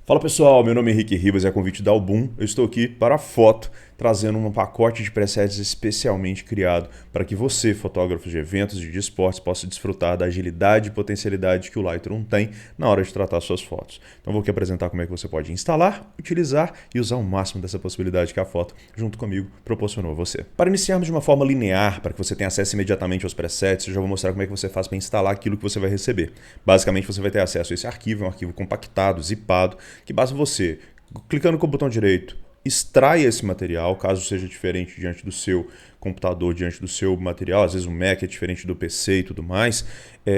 Fala pessoal, meu nome é Henrique Ribas e a convite da Album, eu estou aqui para a foto, trazendo um pacote de presets especialmente criado para que você, fotógrafo de eventos e de esportes, possa desfrutar da agilidade e potencialidade que o Lightroom tem na hora de tratar suas fotos. Então vou aqui apresentar como é que você pode instalar, utilizar e usar o máximo dessa possibilidade que a foto, junto comigo, proporcionou a você. Para iniciarmos de uma forma linear, para que você tenha acesso imediatamente aos presets, eu já vou mostrar como é que você faz para instalar aquilo que você vai receber. Basicamente você vai ter acesso a esse arquivo, é um arquivo compactado, zipado, que basta você, clicando com o botão direito, extraia esse material, caso seja diferente diante do seu computador, diante do seu material, às vezes o Mac é diferente do PC e tudo mais,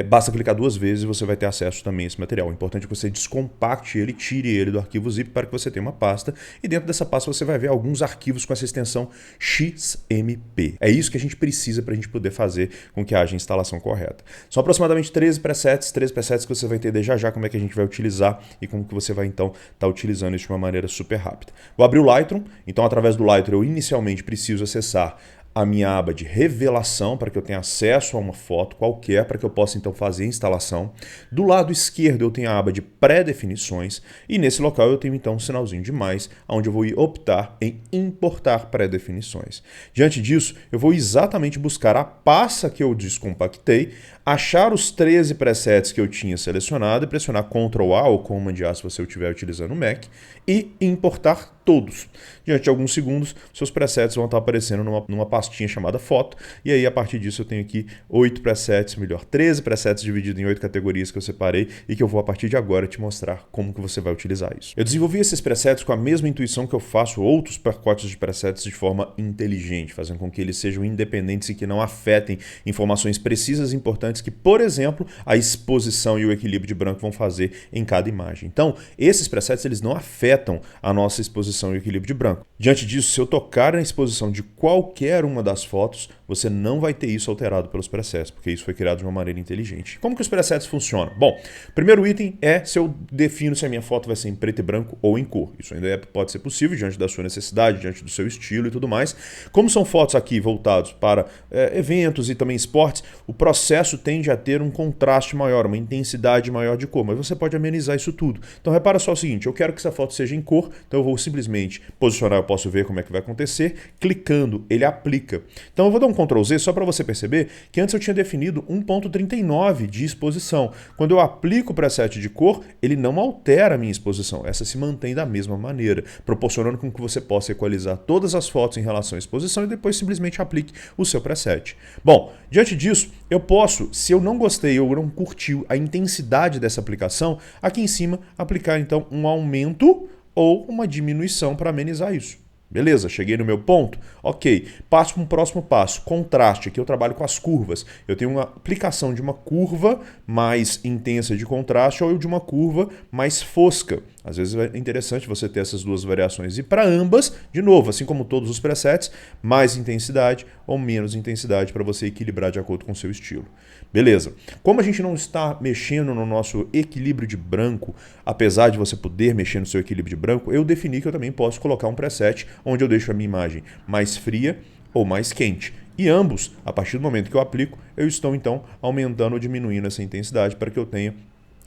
basta clicar 2 vezes e você vai ter acesso também a esse material. O importante é que você descompacte ele, tire ele do arquivo zip para que você tenha uma pasta e dentro dessa pasta você vai ver alguns arquivos com essa extensão XMP. É isso que a gente precisa para a gente poder fazer com que haja a instalação correta. São aproximadamente 13 presets que você vai entender já como é que a gente vai utilizar e como que você vai então estar utilizando isso de uma maneira super rápida. Vou abrir o Lightroom, então através do Lightroom eu inicialmente preciso acessar a minha aba de revelação para que eu tenha acesso a uma foto qualquer, para que eu possa então fazer a instalação. Do lado esquerdo eu tenho a aba de pré-definições e nesse local eu tenho então um sinalzinho de mais, onde eu vou optar em importar pré-definições. Diante disso, eu vou exatamente buscar a pasta que eu descompactei, achar os 13 presets que eu tinha selecionado e pressionar Ctrl A ou Command A se você estiver utilizando o Mac e importar todos. Diante de alguns segundos, seus presets vão estar aparecendo numa pastinha chamada foto e aí a partir disso eu tenho aqui 8 presets, melhor, 13 presets divididos em 8 categorias que eu separei e que eu vou a partir de agora te mostrar como que você vai utilizar isso. Eu desenvolvi esses presets com a mesma intuição que eu faço outros pacotes de presets de forma inteligente, fazendo com que eles sejam independentes e que não afetem informações precisas e importantes que, por exemplo, a exposição e o equilíbrio de branco vão fazer em cada imagem. Então, esses presets eles não afetam a nossa exposição e o equilíbrio de branco. Diante disso, se eu tocar na exposição de qualquer uma das fotos, você não vai ter isso alterado pelos presets, porque isso foi criado de uma maneira inteligente. Como que os presets funcionam? Bom, o primeiro item é se eu defino se a minha foto vai ser em preto e branco ou em cor. Isso ainda pode ser possível diante da sua necessidade, diante do seu estilo e tudo mais. Como são fotos aqui voltados para eventos e também esportes, o processo tende a ter um contraste maior, uma intensidade maior de cor, mas você pode amenizar isso tudo. Então repara só o seguinte, eu quero que essa foto seja em cor, então eu vou simplesmente posicionar, eu posso ver como é que vai acontecer, clicando, ele aplica. Então eu vou dar um Ctrl Z só para você perceber que antes eu tinha definido 1.39 de exposição. Quando eu aplico o preset de cor, ele não altera a minha exposição, essa se mantém da mesma maneira, proporcionando com que você possa equalizar todas as fotos em relação à exposição e depois simplesmente aplique o seu preset. Bom, diante disso, eu posso, se eu não gostei ou não curti a intensidade dessa aplicação, aqui em cima aplicar então um aumento ou uma diminuição para amenizar isso. Beleza, cheguei no meu ponto? Ok, passo para um próximo passo, contraste. Aqui eu trabalho com as curvas. Eu tenho uma aplicação de uma curva mais intensa de contraste ou de uma curva mais fosca. Às vezes é interessante você ter essas duas variações. E para ambas, de novo, assim como todos os presets, mais intensidade ou menos intensidade para você equilibrar de acordo com o seu estilo. Beleza. Como a gente não está mexendo no nosso equilíbrio de branco, apesar de você poder mexer no seu equilíbrio de branco, eu defini que eu também posso colocar um preset onde eu deixo a minha imagem mais fria ou mais quente. E ambos, a partir do momento que eu aplico, eu estou então aumentando ou diminuindo essa intensidade para que eu tenha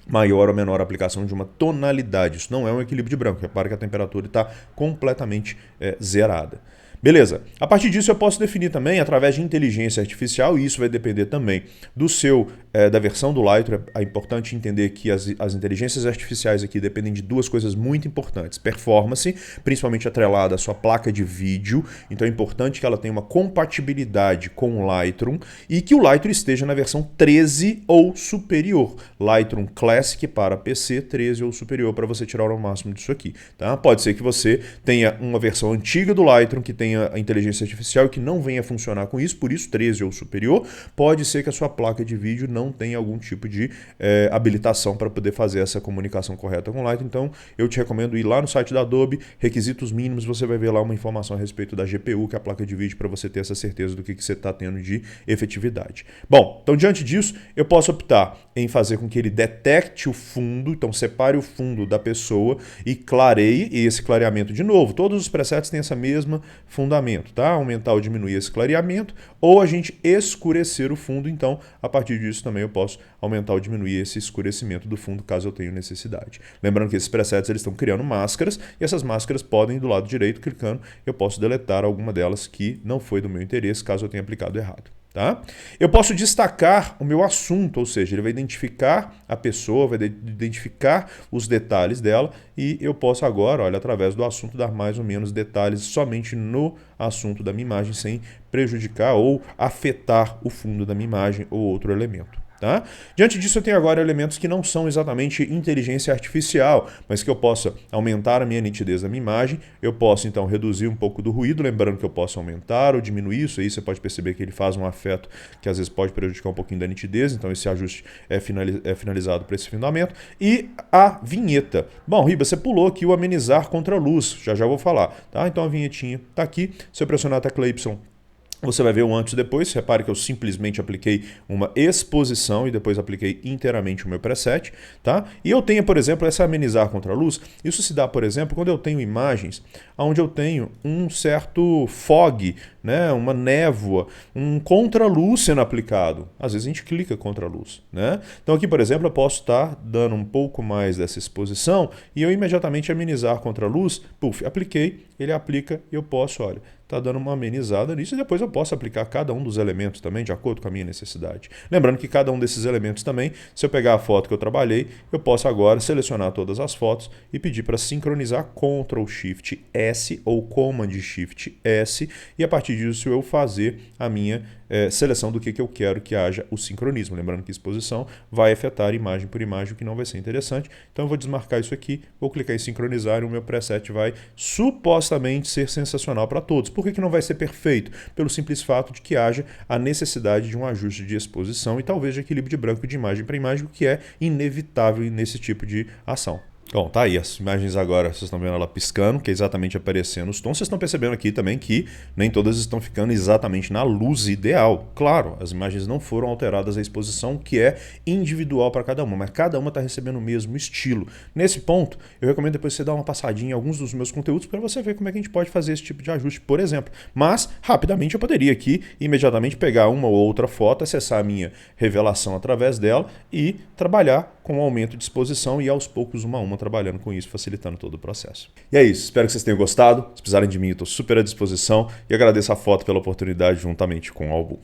maior ou menor aplicação de uma tonalidade. Isso não é um equilíbrio de branco, repara que a temperatura está completamente zerada. Beleza, a partir disso eu posso definir também através de inteligência artificial e isso vai depender também do da versão do Lightroom. É importante entender que as inteligências artificiais aqui dependem de duas coisas muito importantes. Performance, principalmente atrelada à sua placa de vídeo, então é importante que ela tenha uma compatibilidade com o Lightroom e que o Lightroom esteja na versão 13 ou superior. Lightroom Classic para PC, 13 ou superior para você tirar o máximo disso aqui. Tá? Pode ser que você tenha uma versão antiga do Lightroom que tenha a inteligência artificial e que não venha funcionar com isso, por isso 13 ou superior, pode ser que a sua placa de vídeo não tenha algum tipo de habilitação para poder fazer essa comunicação correta com o Lightroom. Então eu te recomendo ir lá no site da Adobe, requisitos mínimos, você vai ver lá uma informação a respeito da GPU, que é a placa de vídeo, para você ter essa certeza do que você está tendo de efetividade. Bom, então diante disso, eu posso optar em fazer com que ele detecte o fundo, então separe o fundo da pessoa e clareie, e esse clareamento de novo, todos os presets têm essa mesma fundamento, tá? Aumentar ou diminuir esse clareamento, ou a gente escurecer o fundo, então a partir disso também também eu posso aumentar ou diminuir esse escurecimento do fundo caso eu tenha necessidade. Lembrando que esses presets eles estão criando máscaras e essas máscaras podem, do lado direito, clicando, eu posso deletar alguma delas que não foi do meu interesse caso eu tenha aplicado errado. Tá? Eu posso destacar o meu assunto, ou seja, ele vai identificar a pessoa, vai identificar os detalhes dela e eu posso agora, olha, através do assunto, dar mais ou menos detalhes somente no assunto da minha imagem sem prejudicar ou afetar o fundo da minha imagem ou outro elemento. Tá? Diante disso, eu tenho agora elementos que não são exatamente inteligência artificial, mas que eu possa aumentar a minha nitidez da minha imagem, eu posso então reduzir um pouco do ruído, lembrando que eu posso aumentar ou diminuir isso, aí você pode perceber que ele faz um afeto que às vezes pode prejudicar um pouquinho da nitidez, então esse ajuste é finalizado para esse fundamento. E a vinheta. Bom, Riba, você pulou aqui o amenizar contra a luz, já vou falar. Tá? Então a vinhetinha está aqui, se eu pressionar a tecla Y, você vai ver o antes e depois. Repare que eu simplesmente apliquei uma exposição e depois apliquei inteiramente o meu preset. Tá? E eu tenho, por exemplo, essa amenizar contra a luz. Isso se dá, por exemplo, quando eu tenho imagens onde eu tenho um certo fog, né? Uma névoa, um contraluz sendo aplicado. Às vezes a gente clica contra a luz. Né? Então aqui, por exemplo, eu posso estar dando um pouco mais dessa exposição e eu imediatamente amenizar contra a luz. Puf, apliquei, ele aplica e eu posso, olha, está dando uma amenizada nisso e depois eu posso aplicar cada um dos elementos também de acordo com a minha necessidade. Lembrando que cada um desses elementos também, se eu pegar a foto que eu trabalhei, eu posso agora selecionar todas as fotos e pedir para sincronizar Ctrl Shift S ou Command Shift S e a partir disso eu fazer a minha seleção do que eu quero que haja o sincronismo. Lembrando que exposição vai afetar imagem por imagem, o que não vai ser interessante. Então eu vou desmarcar isso aqui, vou clicar em sincronizar e o meu preset vai supostamente ser sensacional para todos. Por que não vai ser perfeito? Pelo simples fato de que haja a necessidade de um ajuste de exposição e talvez de equilíbrio de branco de imagem para imagem, o que é inevitável nesse tipo de ação. Bom, tá aí, as imagens agora, vocês estão vendo ela piscando, que é exatamente aparecendo os tons. Vocês estão percebendo aqui também que nem todas estão ficando exatamente na luz ideal. Claro, as imagens não foram alteradas a exposição, que é individual para cada uma, mas cada uma está recebendo o mesmo estilo. Nesse ponto, eu recomendo depois você dar uma passadinha em alguns dos meus conteúdos para você ver como é que a gente pode fazer esse tipo de ajuste, por exemplo. Mas, rapidamente, eu poderia aqui imediatamente pegar uma ou outra foto, acessar a minha revelação através dela e trabalhar com o aumento de exposição e aos poucos uma a uma trabalhando com isso, facilitando todo o processo. E é isso, espero que vocês tenham gostado. Se precisarem de mim, eu estou super à disposição e agradeço a foto pela oportunidade juntamente com o Album.